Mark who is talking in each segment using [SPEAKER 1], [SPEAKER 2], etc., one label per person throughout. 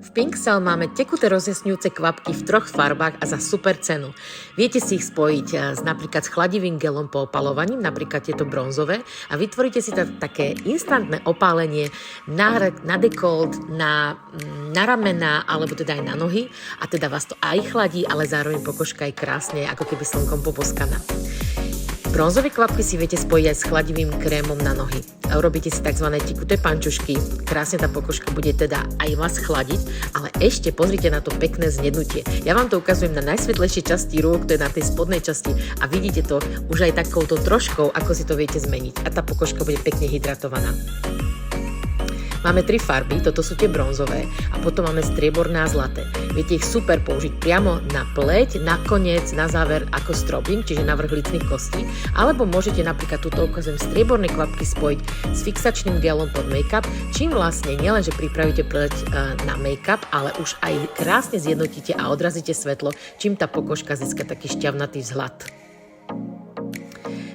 [SPEAKER 1] V Pinxel máme tekuté rozjasňujúce kvapky v 3 farbách a za super cenu. Viete si ich spojiť napríklad s chladivým gelom po opalovaní, napríklad tieto bronzové, a vytvoríte si také instantné opálenie na dekolt, na ramená, alebo teda aj na nohy, a teda vás to aj chladí, ale zároveň pokožka aj krásne, ako keby slnkom poboskaná. Bronzové kvapky si viete spojiť aj s chladivým krémom na nohy. Urobíte si tzv. Tekuté pančušky, krásne tá pokožka bude teda aj vás chladiť, ale ešte pozrite na to pekné znednutie. Ja vám to ukazujem na najsvetlejšej časti rúk, to je na tej spodnej časti, a vidíte to už aj takouto troškou, ako si to viete zmeniť, a tá pokožka bude pekne hydratovaná. Máme 3 farby, toto sú tie bronzové, a potom máme strieborné a zlaté. Viete ich super použiť priamo na pleť, nakoniec, na záver ako strobing, čiže na vrch lícnych kostí, alebo môžete napríklad túto ukazujem strieborné kvapky spojiť s fixačným gelom pod make-up, čím vlastne nielenže pripravíte pleť na make-up, ale už aj krásne zjednotíte a odrazíte svetlo, čím tá pokožka získa taký šťavnatý vzhľad.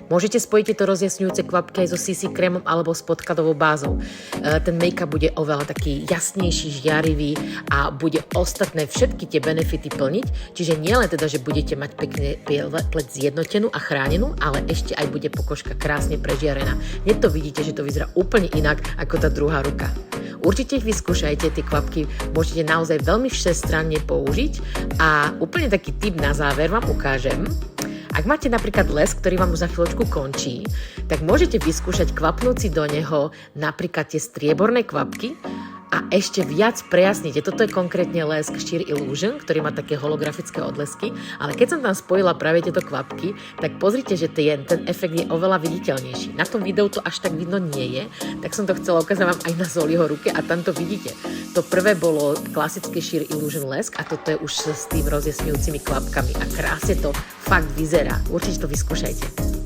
[SPEAKER 1] Môžete spojiť tieto rozjasňujúce kvapky aj so CC krémom alebo s podkladovou bázou. Ten make-up bude oveľa taký jasnejší, žiarivý a bude ostatné všetky tie benefity plniť. Čiže nielen teda, že budete mať pekne pleť zjednotenú a chránenú, ale ešte aj bude pokožka krásne prežiarená. Hneď to vidíte, že to vyzerá úplne inak ako tá druhá ruka. Určite ich vyskúšajte, tie kvapky môžete naozaj veľmi všestranne použiť, a úplne taký tip na záver vám ukážem. Ak máte napríklad lesk, ktorý vám už za chvíľočku končí, tak môžete vyskúšať kvapnúť si do neho napríklad tie strieborné kvapky a ešte viac prejasnite. Toto je konkrétne lesk Sheer Illusion, ktorý má také holografické odlesky, ale keď som tam spojila práve tieto kvapky, tak pozrite, že ten efekt je oveľa viditeľnejší. Na tom videu to až tak vidno nie je, tak som to chcela ukázať vám aj na Zoliho ruke, a tam to vidíte. To prvé bolo klasické Sheer Illusion lesk, a toto je už s tým rozjasňujúcimi kvapkami, a krásne to fakt vyzerá. Určite to vyskúšajte.